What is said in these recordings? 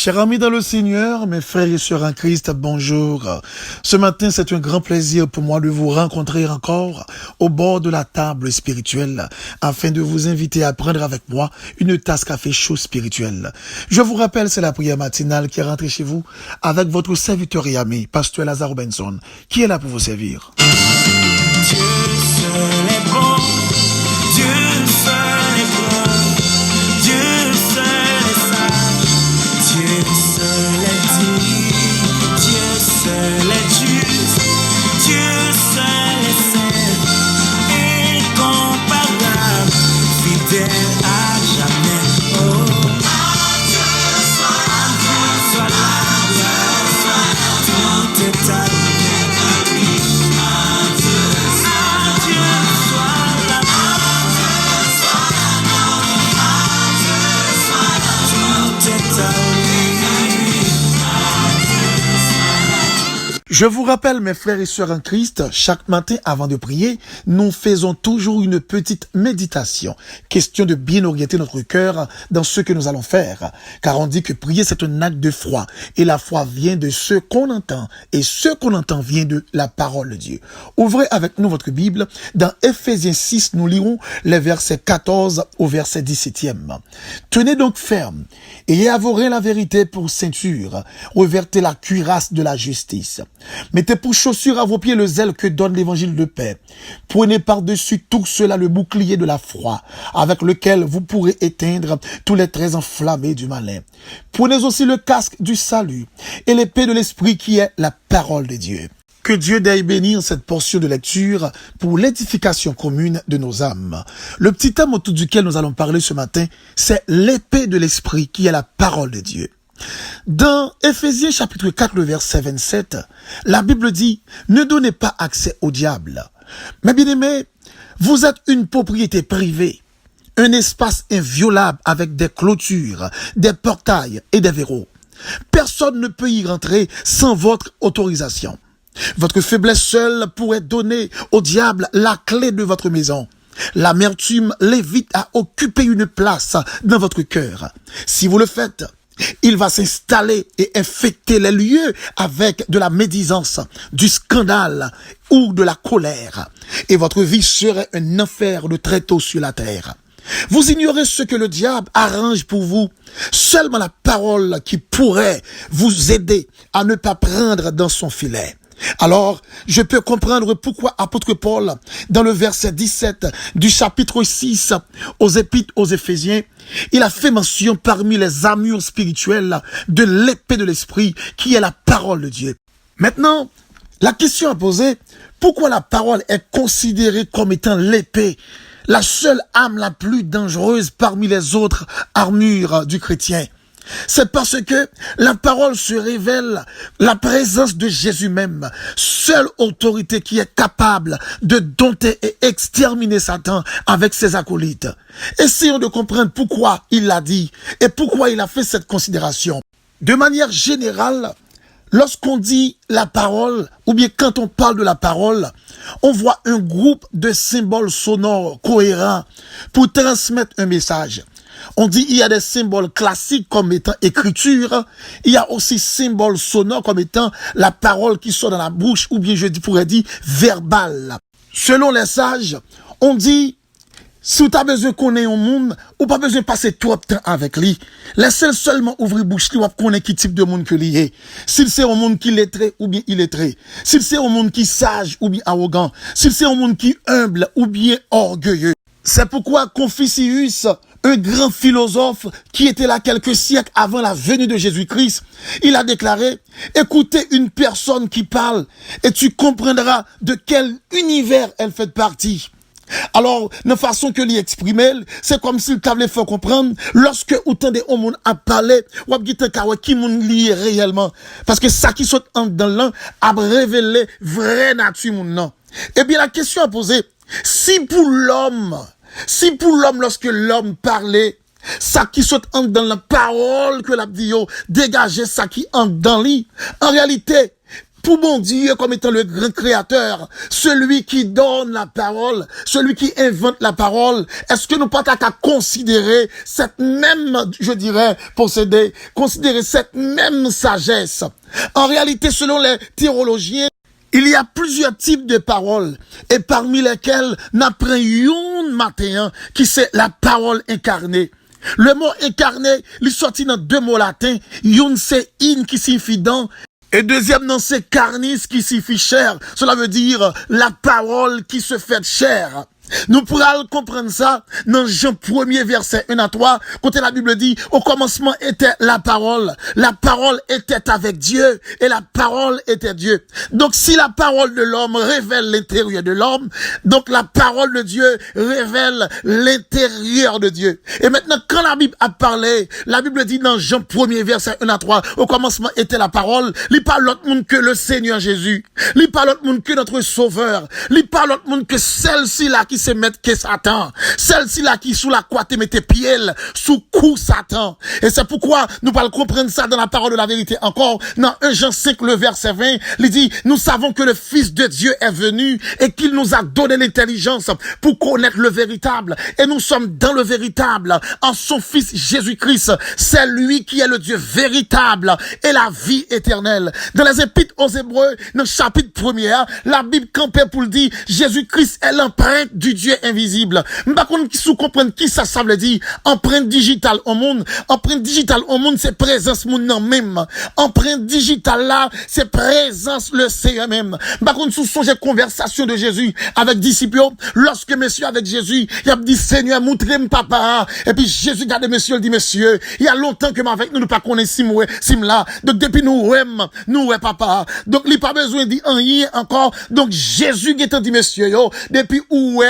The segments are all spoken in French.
Chers amis dans le Seigneur, mes frères et sœurs en Christ, bonjour. Ce matin, c'est un grand plaisir pour moi de vous rencontrer encore au bord de la table spirituelle afin de vous inviter à prendre avec moi une tasse café chaud spirituel. Je vous rappelle, c'est la prière matinale qui est rentrée chez vous avec votre serviteur et ami, Pasteur Lazare Benson, qui est là pour vous servir. Dieu seul est bon, Dieu seul est bon, Dieu seul est sage, Dieu seul est digne, Dieu seul est juste, Dieu seul est saint, incomparable, fidèle à jamais. Oh, Dieu soit la gloire, tout est à lui. Je vous rappelle, mes frères et sœurs en Christ, chaque matin avant de prier, nous faisons toujours une petite méditation. Question de bien orienter notre cœur dans ce que nous allons faire. Car on dit que prier, c'est un acte de foi. Et la foi vient de ce qu'on entend. Et ce qu'on entend vient de la parole de Dieu. Ouvrez avec nous votre Bible. Dans Ephésiens 6, nous lirons les versets 14 au verset 17e. Tenez donc ferme. Ayez à vos reins la vérité pour ceinture. Revêtez la cuirasse de la justice. Mettez pour chaussure à vos pieds le zèle que donne l'évangile de paix. Prenez par-dessus tout cela le bouclier de la foi, avec lequel vous pourrez éteindre tous les traits enflammés du malin. Prenez aussi le casque du salut et l'épée de l'esprit qui est la parole de Dieu. Que Dieu daigne bénir cette portion de lecture pour l'édification commune de nos âmes. Le petit thème autour duquel nous allons parler ce matin, c'est l'épée de l'esprit qui est la parole de Dieu. Dans Ephésiens chapitre 4, le verset 27, la Bible dit « Ne donnez pas accès au diable. Mais bien aimés, vous êtes une propriété privée, un espace inviolable avec des clôtures, des portails et des verrous. Personne ne peut y rentrer sans votre autorisation. Votre faiblesse seule pourrait donner au diable la clé de votre maison. L'amertume l'évite à occuper une place dans votre cœur. Si vous le faites, il va s'installer et infecter les lieux avec de la médisance, du scandale ou de la colère. Et votre vie serait un enfer de tréteaux sur la terre. Vous ignorez ce que le diable arrange pour vous. Seulement la parole qui pourrait vous aider à ne pas prendre dans son filet. Alors, je peux comprendre pourquoi apôtre Paul, dans le verset 17 du chapitre 6 aux Épîtres aux Éphésiens, il a fait mention parmi les armures spirituelles de l'épée de l'esprit qui est la parole de Dieu. Maintenant, la question à poser, pourquoi la parole est considérée comme étant l'épée, la seule arme la plus dangereuse parmi les autres armures du chrétien? C'est parce que la parole se révèle la présence de Jésus même, seule autorité qui est capable de dompter et exterminer Satan avec ses acolytes. Essayons de comprendre pourquoi il l'a dit et pourquoi il a fait cette considération. De manière générale, lorsqu'on dit la parole, ou bien quand on parle de la parole, on voit un groupe de symboles sonores cohérents pour transmettre un message. On dit il y a des symboles classiques comme étant écriture, il y a aussi symboles sonores comme étant la parole qui sort dans la bouche, ou bien je pourrais dire verbal. Selon les sages, on dit si tu as besoin qu'on ait un monde, ou pas besoin de passer trop de temps avec lui, laissez seulement ouvrir bouche lui, ou connaître qui type de monde que lui est. S'il c'est un monde qui lettré ou bien illettré, s'il c'est un monde qui sage ou bien arrogant, s'il c'est un monde qui humble ou bien orgueilleux. C'est pourquoi Confucius, un grand philosophe qui était là quelques siècles avant la venue de Jésus-Christ, il a déclaré, écoutez une personne qui parle et tu comprendras de quel univers elle fait partie. Alors, de façon que lui exprimer, c'est comme s'il t'avait fait comprendre, lorsque autant de hommes a parlé, ou a dit qui moun lié réellement. Parce que ça qui saute en dans l'un a révélé vraie nature moun non. Eh bien, la question à poser, si pour l'homme, lorsque l'homme parlait, ça qui saute en dans la parole que l'a dit, dégager ça qui entre dans lui, en réalité, tout bon Dieu comme étant le grand créateur, celui qui donne la parole, celui qui invente la parole, est-ce que nous pas qu'à considérer cette même, je dirais, considérer cette même sagesse? En réalité, selon les théologiens, il y a plusieurs types de paroles, et parmi lesquelles n'apprend une matin, qui c'est la parole incarnée. Le mot incarné, il sorti dans deux mots latins, une c'est in qui signifie dans, et deuxième non c'est carnis qui signifie chair. Cela veut dire la parole qui se fait chair. Nous pourrons comprendre ça dans Jean 1er verset 1 à 3, quand la Bible dit, au commencement était la parole était avec Dieu, et la parole était Dieu. Donc si la parole de l'homme révèle l'intérieur de l'homme, donc la parole de Dieu révèle l'intérieur de Dieu. Et maintenant, quand la Bible a parlé, la Bible dit dans Jean 1er verset 1 à 3, au commencement était la parole, il parle l'autre monde que le Seigneur Jésus, il parle l'autre monde que notre Sauveur, il parle l'autre monde que celle-ci là qui se mettre que Satan, celle-ci là qui sous la croix te mette pied sous coup Satan. Et c'est pourquoi nous parlons comprendre ça dans la parole de la vérité encore, dans 1 Jean 5 le verset 20, il dit, nous savons que le Fils de Dieu est venu et qu'il nous a donné l'intelligence pour connaître le véritable, et nous sommes dans le véritable, en son Fils Jésus-Christ. C'est lui qui est le Dieu véritable et la vie éternelle. Dans les épîtres aux Hébreux, dans le chapitre 1er, la Bible campait pour le dire, Jésus-Christ est l'empreinte du Dieu invisible. Par contre, qui sous comprendre qui ça veut dire, empreinte digitale au monde. Empreinte digitale au monde, c'est présence moun nan même. Empreinte digitale là, c'est présence le Seigneur même. Par contre, sous songe conversation de Jésus avec disciples, lorsque monsieur avec Jésus, il a dit, Seigneur, montrez-moi papa. Et puis Jésus garde monsieur, il dit, monsieur, il y a longtemps que avec nous, nous pas connaissons sim là. Donc, depuis nous papa. Donc, il n'y a pas besoin de dire rien encore. Donc, Jésus qui dit, monsieur, yo, depuis où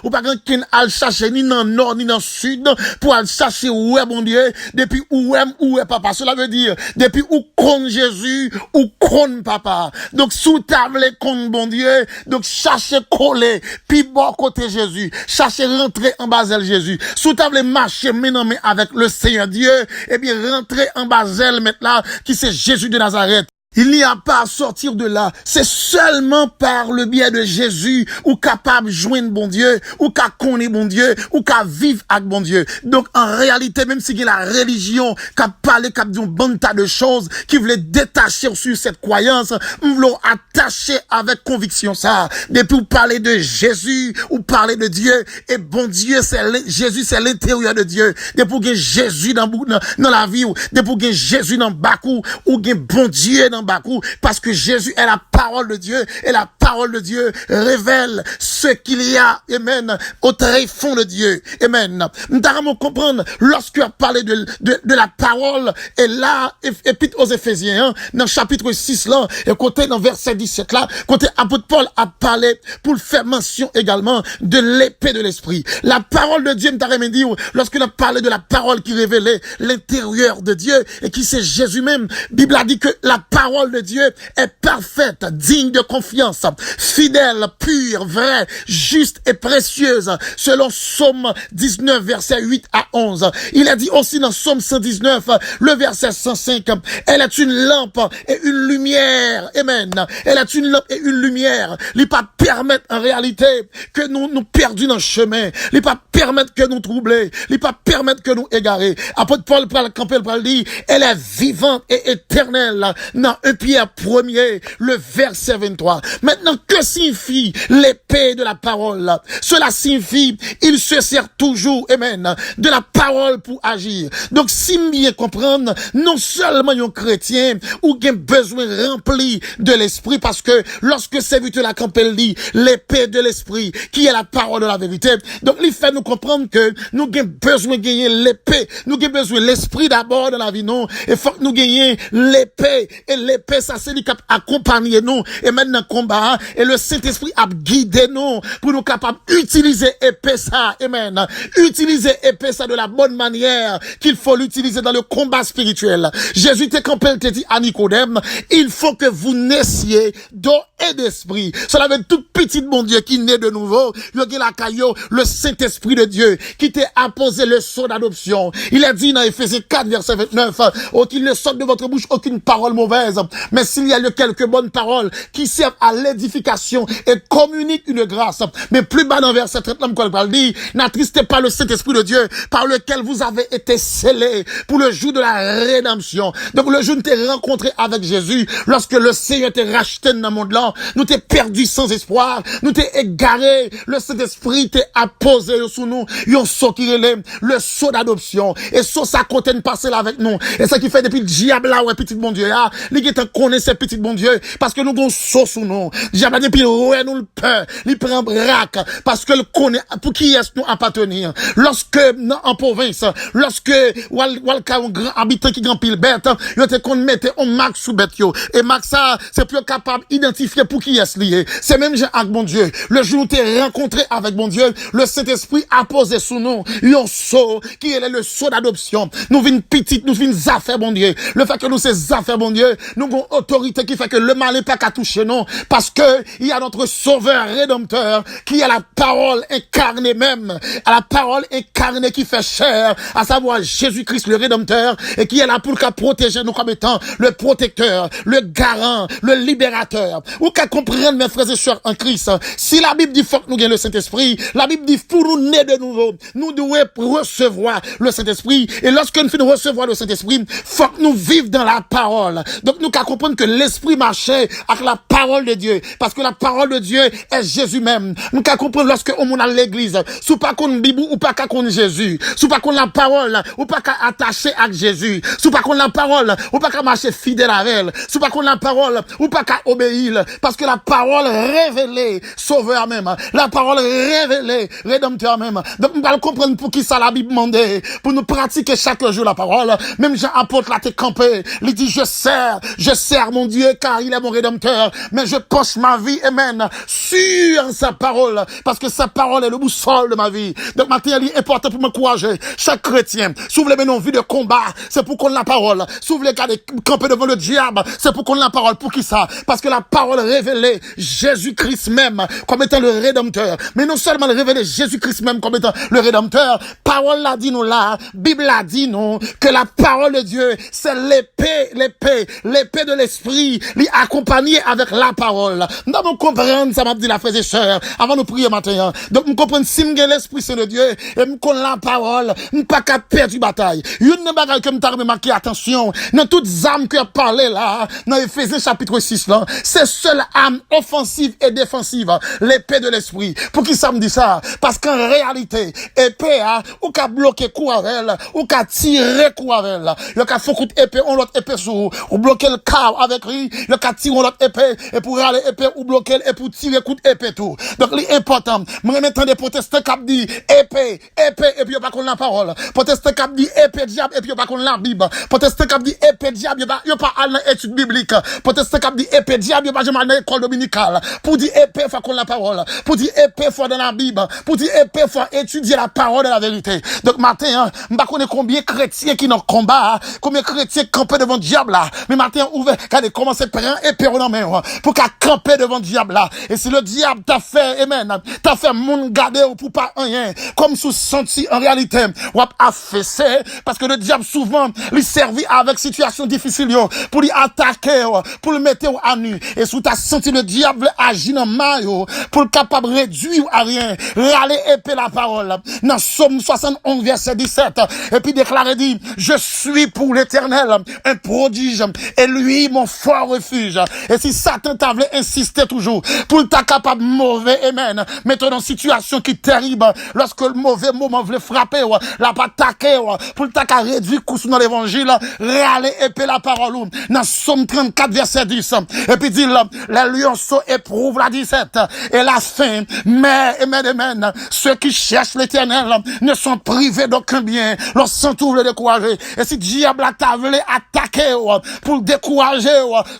ou pas qu'un al chercher ni dans nord ni dans sud pour aller chercher où est bon Dieu, depuis où est papa. Cela veut dire depuis où compte Jésus ou compte papa. Donc sous table compte bon Dieu, donc chercher coller puis bon côté Jésus, chercher rentrer en basel Jésus. Sous table marcher maintenant mais avec le Seigneur Dieu, et bien rentrer en basel maintenant qui c'est Jésus de Nazareth. Il n'y a pas à sortir de là. C'est seulement par le biais de Jésus ou capable de joindre bon Dieu, ou qu'à connaître bon Dieu, ou qu'à vivre avec bon Dieu. Donc, en réalité, même si il y a la religion, qu'a parlé, qu'a dit un bon tas de choses, qui voulait détacher sur cette croyance, nous voulons attacher avec conviction ça. Depuis vous parler de Jésus, ou parler de Dieu, et bon Dieu, Jésus, c'est l'intérieur de Dieu. Depuis que Jésus dans la vie, depuis que Jésus dans Bakou, ou que bon Dieu dans Bakou, parce que Jésus est la parole de Dieu, et la parole de Dieu révèle ce qu'il y a, amen, au très fond de Dieu, amen. Nous devons comprendre, lorsque on parle de la parole, et là, épître aux Éphésiens, dans chapitre 6 là, et côté dans verset 17 là, côté apôtre Paul a parlé, pour faire mention également, de l'épée de l'esprit. La parole de Dieu, nous dit, lorsqu'on a parlé de la parole qui révélait l'intérieur de Dieu, et qui c'est Jésus même, Bible a dit que la parole de Dieu est parfaite, digne de confiance, fidèle, pure, vraie, juste et précieuse, selon Psaume 19, verset 8 à 11. Il a dit aussi dans Psaume 119, le verset 105, elle est une lampe et une lumière, amen. Elle est une lampe et une lumière. Il ne pas permettre en réalité que nous perdions dans le chemin. Il ne pas permettre que nous troubler. Il ne pas permettre que nous égarer. Apôtre Paul pour le dire, elle est vivante et éternelle. Dans 1 Pierre 1er, le verset 23. Maintenant, que signifie l'épée de la parole? Cela signifie, il se sert toujours, amen, de la parole pour agir. Donc, si bien comprendre, non seulement un chrétien ou qui a besoin rempli de l'esprit, parce que lorsque c'est vu la campelle dit l'épée de l'esprit, qui est la parole de la vérité, donc il fait nous comprendre que nous avons besoin de gagner l'épée, nous avons besoin de l'esprit d'abord dans la vie, non, et faut que nous gagnions l'épée, et l'épée, ça c'est lui qui accompagne nous, et maintenant combat, et le Saint-Esprit a guidé nous pour nous capables d'utiliser épée ça, amen. Utiliser épée ça de la bonne manière qu'il faut l'utiliser dans le combat spirituel. Jésus te campé, te dit à Nicodème, il faut que vous naissiez d'eau et d'esprit. Cela veut dire tout petit bon Dieu qui naît de nouveau, le Saint-Esprit de Dieu qui t'a apposé le sceau d'adoption. Il a dit dans Éphésiens 4 verset 29, qu'il ne sorte de votre bouche aucune parole mauvaise, mais s'il y a quelques bonnes paroles qui servent à l'édification et communiquent une grâce. Mais plus bas dans verset 39, quand il dit, n'attristez pas le Saint-Esprit de Dieu par lequel vous avez été scellés pour le jour de la rédemption. Donc le jour où t'es rencontré avec Jésus, lorsque le Seigneur t'est racheté dans le monde-là, nous t'es perdu sans espoir, nous t'es égaré, le Saint-Esprit t'est apposé sous nous, yon saut qui relève, le saut d'adoption, et saut ça contient passer là avec nous, et ça qui fait depuis le diable là, ouais, petit bon Dieu, ah, lui qui connaît ce petit bon Dieu, parce que nous avons saut sous nous, diable depuis ouais, nous le peur, il prend braque, parce que le connaît, pour qui est-ce nous appartenir, lorsque, en province, lorsque, walka, un grand habitant qui grand pile bête, yon te qu'on mettait un marque sous bête yo, et marque ça, c'est plus capable d'identifier pour qui est-ce lié, c'est même Jean avec bon Dieu, le jour où t'es rencontré avec bon Dieu, le Saint-Esprit a posé sous nous, yon saut, qui est le saut d'adoption, nous vînes petite, nous vînes affaires bon Dieu, le fait que nous ces affaires bon Dieu, nous avons autorité qui fait que le mal n'est pas qu'à toucher nous, parce que il y a notre sauveur rédempteur, qui est la parole incarnée même, à la parole incarnée qui fait chair, à savoir Jésus-Christ le rédempteur, et qui est là pour qu'à protéger nous comme étant le protecteur, le garant, le libérateur, ou qu'à comprendre mes frères et sœurs en Christ, si la Bible dit faut que nous gagnons le Saint-Esprit, la Bible dit pour nous naître de nouveau, nous devons recevoir le Saint-Esprit, et lorsque nous finissons de recevoir le Saint-Esprit, faut que nous vivions dans la parole. Donc nous qu'à comprendre que l'Esprit marchait avec la parole de Dieu, parce que la parole de Dieu est Jésus même. Nous qu'à comprendre lorsque on est à l'église, sous pas qu'on Bible ou pas qu'on Jésus, sous pas qu'on la parole ou pas qu'à attacher à Jésus, sous pas qu'on la parole ou pas qu'à marcher fidèle à elle, sous pas qu'on la parole ou pas qu'à obéir, parce que la parole révélée, sauveur même, la parole révélée, rédempteur même. Donc nous allons comprendre pour qui ça la Bible demandait, pour nous pratiquer chaque jour la parole. Même Jean apôtre là t'es campé, il dit je sers mon Dieu car il est mon rédempteur, mais je penche ma vie, amen, sur sa parole, parce que sa parole est le boussole de ma vie. Donc maintenant il est important pour m'encourager, chaque chrétien, s'ouvre les vie de combat, c'est pour qu'on la parole, s'ouvre les cas de camper devant le diable, c'est pour qu'on la parole, pour qui ça? Parce que la parole révélée Jésus-Christ même comme étant le rédempteur, mais non seulement révéler Jésus-Christ même comme étant le rédempteur, parole l'a dit nous là, Bible l'a dit nous, que la parole de Dieu, c'est l'épée de l'esprit, accompagnée avec la parole. Nous devons comprendre ça, m'a dit la frère et sœur, avant de prier matin. Donc, nous comprenons si nous avons l'esprit Saint de Dieu, et nous connaissons la parole, nous pas qu'à perdre une bataille. Une bagaille que nous t'avons remarqué, attention, dans toutes âmes que parlé là, dans Éphésiens chapitre 6 là, c'est seule âme offensive et défensive, l'épée de l'esprit. Pour qui ça me dit ça? Parce qu'en réalité, épée, ou qu'à bloquer coup avec elle, ou qu'à tirer coup avec elle. Il y a faut coup épée, on l'autre épée sur, ou bloquer le corps avec lui, il y a tirer l'autre épée, et pour aller épée, ou bloquer et pour tirer coup d'épée tout. Donc, l'important, moi, maintenant, des protestants qui dit épée, et puis il pas qu'on la parole. Protestant qui dit épée diable, et puis il pas qu'on la Bible. Protestant qui dit épée diable, il pas à l'étude biblique. Protestant qui dit épée diable, il pas jamais à l'école dominicale. Pour dire épée, faut qu'on la parole. Pour dire épée, faut dans la Bible. Pour dire épée, faut étudier la parole de la vérité. Donc, matin, m'pas connaît combien chrétiens qui n'ont combat, combien chrétiens campés devant diable là. Mais matin, ouvert, quand commencé à prendre épée dans main, pour qu'à camper devant diable là. Et si le diable t'a fait, amen, t'as fait moun garder ou pour pas rien, comme sous senti en réalité, ou affaissé, parce que le diable souvent, lui servit avec situation difficile, pour lui attaquer, pour le mettre à nu. Et sous t'as senti le diable agir dans main, pour le capable réduire à rien, râler épée la parole. Dans Somme 71, verset 17, et puis déclarer dit, je suis pour l'Éternel, un prodige, et lui, mon fort refuge. Et si Satan t'avait insisté toujours, pour le capable mauvais, amen, mettre dans une situation qui est terrible, lorsque le mauvais moment voulait frapper, la pas attaquer, pour le tac à réduire coup dans l'évangile, réaler épée la parole, dans Somme 34, verset 10, et puis dit, les lionceaux éprouvent la 17, et la faim, mais, amen, ceux qui cherchent l'Éternel, ne sont privés d'aucun bien, lorsqu'on trouve le décourager, et si diable a voulu attaquer, pour le décourager,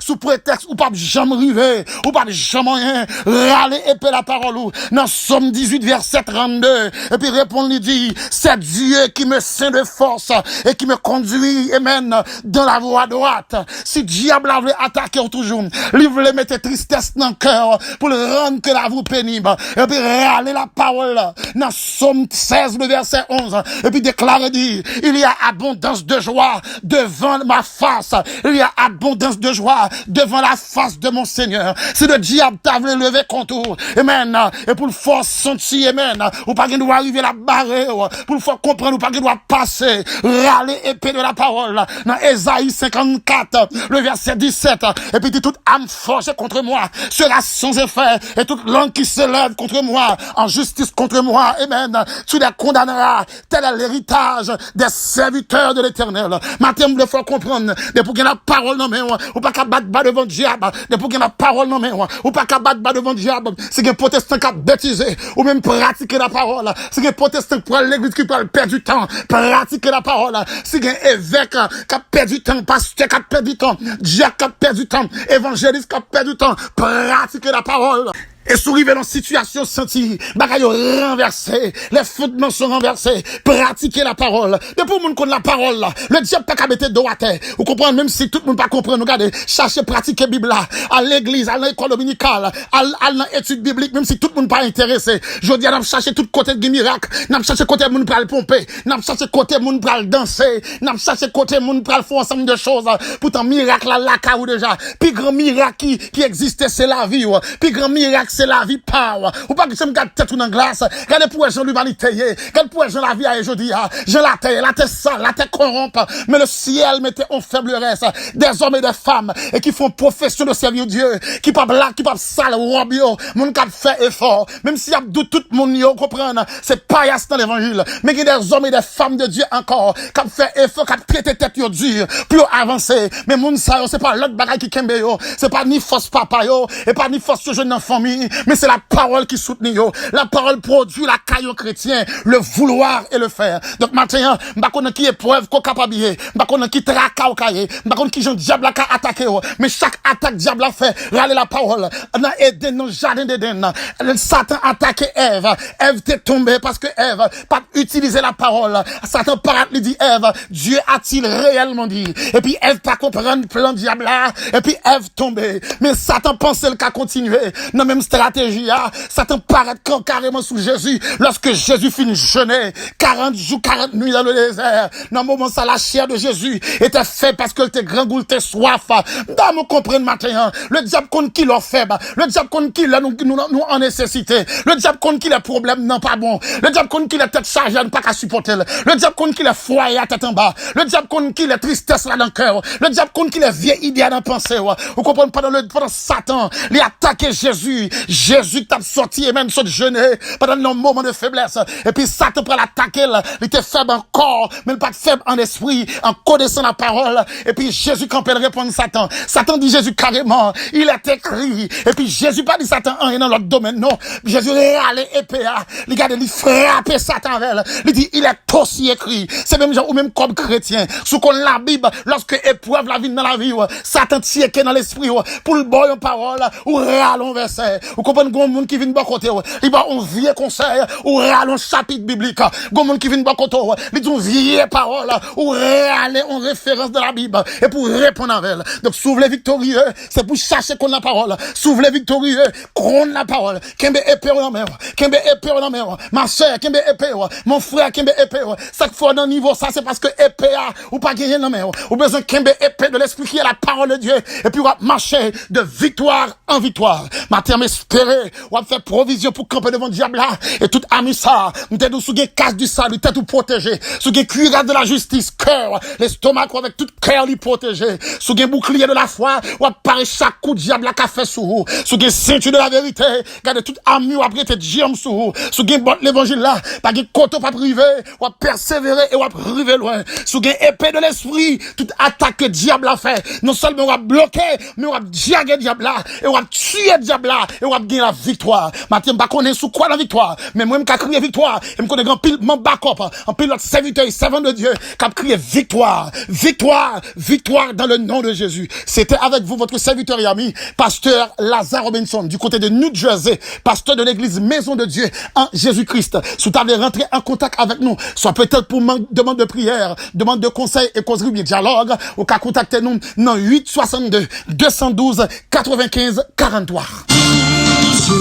sous prétexte, ou pas jamais river, ou pas de jamais râler épée la parole ou dans Somme 18 verset 32 et puis répondre lui dit c'est Dieu qui me ceint de force et qui me conduit amen dans la voie droite. Si diable avait attaqué toujours, il voulait mettre tristesse dans le cœur pour le rendre que la vous pénible et puis râler la parole dans Somme 16 le verset 11 et puis déclarer dit il y a abondance de joie devant ma face, il y a abondance de joie devant la face de mon Seigneur. Si le diable t'a voulu lever contre vous, amen, et pour le faire sentir, amen, ou pas qu'il doit arriver la barre, pour le faire comprendre, ou pas qu'il doit passer, râler épée de la parole, dans Ésaïe 54, le verset 17, et puis dit toute âme forgée contre moi sera sans effet, et toute langue qui se lève contre moi, en justice contre moi, amen, tu les condamneras, tel est l'héritage des serviteurs de l'Éternel. Maintenant, il faut comprendre, depuis qu'il y a la parole dans mes mains, ou pas qu'à battre bas devant le diable, depuis qu'il y a la parole dans mes mains, ou pas qu'à battre bas devant le diable, c'est qu'un protestant qui a baptisé, ou même pratiquer la parole, c'est qu'un protestant qui prend l'église qui peut perdre du temps, pratiquer la parole, c'est qu'un évêque qui a perdu du temps, pasteur qui a perdu du temps, diacre qui a perdu du temps, évangéliste qui a perdu du temps, pratiquer la parole. Et souriver dans situation sentie, bagaille renversé, les fondements sont renversés, pratiquer la parole. Depuis le monde connaît la parole, le diable pas qu'à mettre dos à terre. Vous comprenez, même si tout le monde pas comprend, regardez, cherchez pratiquer Bible là, à l'église, à l'école dominicale, à l'étude biblique, même si tout le monde pas intéressé. Je dis, n'a cherché tout côté de miracle, n'a cherché côté monde pour le pomper, n'a cherché côté monde pour le danser, n'a cherché côté monde pour le faire ensemble de choses. Pourtant, miracle là, ou déjà. Puis grand miracle qui existait, c'est la vie, puis grand miracle, c'est la vie power. Ou pas que je me garde tête ou dans glace. Regardez pour l'humanité. Regardez pour la vie à aujourd'hui. Je la terre sale, la terre corrompe. Mais le ciel mettait en faiblesse des hommes et des femmes et qui font profession de servir Dieu. Qui pas blague, qui pas sale, wabio. Mon cap fait effort. Même s'il y a tout le monde, vous comprenez, c'est paillasse dans l'évangile. Mais il y a des hommes et des femmes de Dieu encore qui fait effort, qui prêté tête dur pour avancer. Mais mon ça, c'est pas l'autre bagaille qui kembe yo. C'est pas ni force papa yo. Et pas ni force jeune en famille. Mais c'est la parole qui soutient yo. La parole produit la caillou chrétien, le vouloir et le faire. Donc maintenant, m'pa connait qui épreuve qu'on capable, m'pa connait qui traka ou cahier, m'pa connait qui Jean diable a attaqué. Mais chaque attaque diable a fait, râler la parole. Dans Éden, dans le jardin d'Éden, Satan attaqué Ève. Ève t'est tombée parce que Ève pas utilisé la parole. Satan parle lui dit Ève, Dieu a-t-il réellement dit? Et puis Ève pas comprendre le plan diable là. Et puis Ève tombée. Mais Satan pensait le cas continuer. Non même stratégie, Satan paraît carrément sous Jésus, lorsque Jésus finit jeûner, 40 jours, 40 nuits dans le désert. Dans le moment ça, la chair de Jésus était faite parce que était grand goût, était soif. Dans nous comprendre maintenant, le diable contre qui leur faible, le diable contre qui nous en nécessité, le diable contre qui les problèmes non pas bon, le diable contre qui les têtes chargées n'est pas qu'à supporter, le diable contre qui les foyers à tête en bas, le diable contre qui les tristesses là dans le cœur, le diable contre qui les vieilles idées dans la pensée. Vous comprenez, pendant Satan, il attaqué Jésus t'a sorti et même sur le jeûner pendant nos moments de faiblesse. Et puis Satan pour l'attaquer, il était faible en corps, mais pas faible en esprit, en connaissant la parole. Et puis Jésus quand il répond Satan. Satan dit Jésus carrément, il est écrit. Et puis Jésus pas dit Satan en dans l'autre domaine, non. Jésus est allé épée, il garde, il frappe Satan avec elle. Il dit, il est aussi écrit. C'est même genre, ou même comme chrétien. Sous qu'on la Bible, lorsque épreuve la vie dans la vie, Satan tire dans l'esprit, pour le boire en parole, ou râlons verset. Vous comprenez, gon monde qui vient de bon côté, il va un vieux conseil, ou râlons chapitre biblique. Gon monde qui vient de bon côté, il dit une vieille parole, ou râler en référence de la Bible, et pour répondre avec elle. Donc, s'ouvre les victorieux, c'est pour chercher qu'on la parole. S'ouvre les victorieux, qu'on la parole. Kembe épée dans mer, kembe épée dans mer. Ma soeur, kembe épée, mon frère, kembe épée. Chaque fois dans niveau ça, c'est parce que épée ou pas gagner dans mer. Ou besoin kembe épée de l'esprit qui est la parole de Dieu, et puis on va marcher de victoire en victoire. Ma terme espéré, on va faire provision pour camper devant le diable là, et tout ami ça, nous t'aidons sous des casse du salut, t'es tout protégé, sous des cuirasse de la justice, cœur, l'estomac avec tout cœur lui protégé, sous des boucliers de la foi, on va parer chaque coup de diable là qu'a fait sous vous, sous des ceintures de la vérité, gardez tout ami ou après t'es diam sous vous, sous des bottes l'évangile là, pas des coteaux pas privé, on va persévérer et on va arriver loin, sous des épée de l'esprit, toute attaque que diable a fait, non seulement on va bloquer, mais on va diaguer diable là, et on va tuer diable là, et on va gagner la victoire. Matin, je connais sous quoi la victoire, mais moi, je crier victoire, et je connais grand pile, mon backup, en pile l'autre serviteur et servant de Dieu, qui a crié victoire, victoire, victoire dans le nom de Jésus. C'était avec vous, votre serviteur et ami, pasteur Lazare Robinson, du côté de New Jersey, pasteur de l'église Maison de Dieu en Jésus-Christ. Si vous avez rentré en contact avec nous, soit peut-être pour demande de prière, demande de conseil et causerie bien dialogue, ou qu'à contacter nous dans 862 212 95 43. Dieu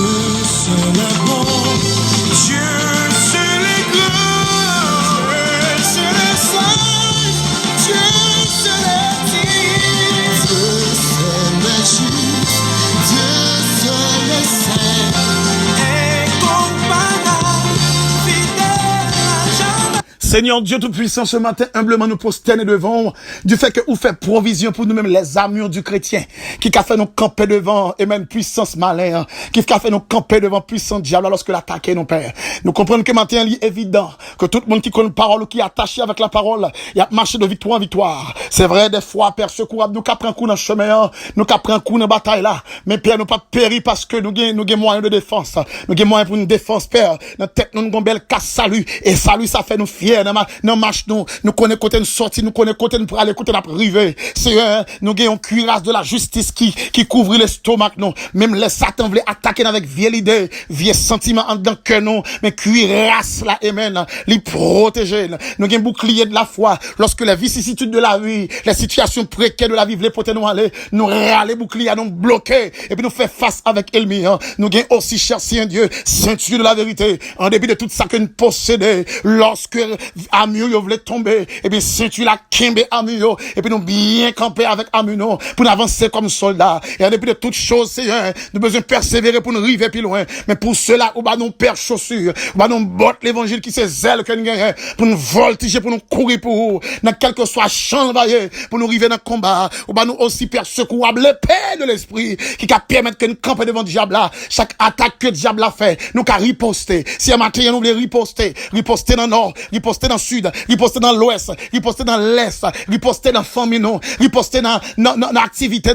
seul est bon, Dieu seul est grand, Dieu seul est sage, Dieu seul est digne, Dieu seul est juste, Dieu seul est saint, incomparable, fidèle à jamais. Seigneur Dieu Tout-Puissant, ce matin, humblement nous prosterner devant du fait que vous faites provision pour nous-mêmes les armures du chrétien, qui a fait nous camper devant, et même puissance malin, qui a fait nous camper devant puissance diable lorsque l'attaquer nos pères. Nous comprenons que maintenant, il est évident que tout le monde qui connaît la parole ou qui est attaché avec la parole, il a marché de victoire en victoire. C'est vrai, des fois, Père, secours, nous qu'à prendre un coup dans le chemin, nous qu'à prendre un coup dans la bataille là, mais Père, nous pas péri parce que nous avons moyen de défense. Nous avons moyen pour une défense, Père. Notre tête, nous avons belle casse salut, et salut, ça fait nous fiers. Dans marche nous connaissons côté nous sortir, nous connaissons côté nous pour aller côté nous arriver. Seigneur, nous avons une cuirasse de la justice qui couvre l'estomac nous. Même les Satan voulait attaquer avec vieille idée, vieille sentiment en dedans que nous, mais cuirasse là, amen, les protéger. Nous avons un bouclier de la foi. Lorsque les vicissitudes de la vie, les situations précaires de la vie voulaient porter nous aller, nous râler bouclier, nous bloquer, et puis nous faire face avec l'ennemi. Nous avons aussi cherché un Dieu, ceinture de la vérité, en dépit de tout ça que nous possédons, lorsque Amio yo voulait tomber, et bien ceinture la kimbe Amio, et puis nous bien camper avec Amio pour nous avancer comme soldats. Et en dépit de toutes choses, Seigneur, nous besoin persévérer pour nous arriver plus loin. Mais pour cela, on va nous perdre chaussures, on va nous botter l'évangile qui c'est zèle que nous gagnons, pour nous voltiger, pour nous courir pour vous, dans quel que soit champ vaillé, pour nous arriver dans le combat. On va nous aussi perdre secours l'épée de l'esprit, qui va permettre que nous camper devant le diable là. Chaque attaque que le diable a fait, nous qu'à riposter. Si un matin, nous voulons riposter dans le nord, riposter dans le sud, riposter dans l'ouest, riposter dans l'est, riposter dans la famille, riposter dans l'activité,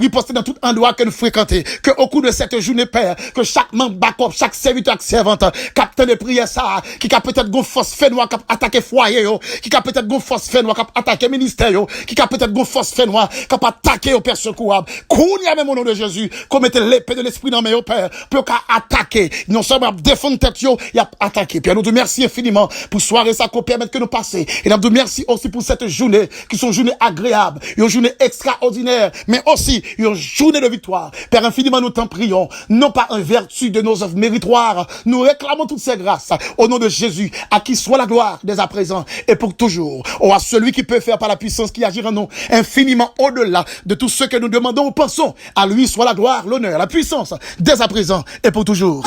riposter dans tout endroit que nous fréquentons. Que au cours de cette journée, Père, que chaque membre backup, chaque serviteur, servante, capteur de prière, ça, qui a peut-être gon force fait noir, qui a attaqué foyer, qui a peut-être gon force fait noir, qui a attaqué ministère, qui a peut-être gon force fait noir, qui a attaqué au Père secourable. Kounia même au nom de Jésus, qu'on mette l'épée de l'esprit dans mes Père, pour qu'à attaquer, non seulement défendre tête, il a attaqué. Puis nous te remercions infiniment pour soirée ça qu'on permettre que nous passer. Et nous te remercions aussi pour cette journée, qui sont journées agréables, une journée extraordinaire, mais aussi une journée de victoire. Père, infiniment nous t'en prions, non pas en vertu de nos œuvres méritoires, nous réclamons toutes ces grâces, au nom de Jésus, à qui soit la gloire dès à présent et pour toujours. Oh, à celui qui peut faire par la puissance qui agit en nous, infiniment au-delà de tout ce que nous demandons ou pensons. À lui soit la gloire, l'honneur, la puissance, dès à présent et pour toujours.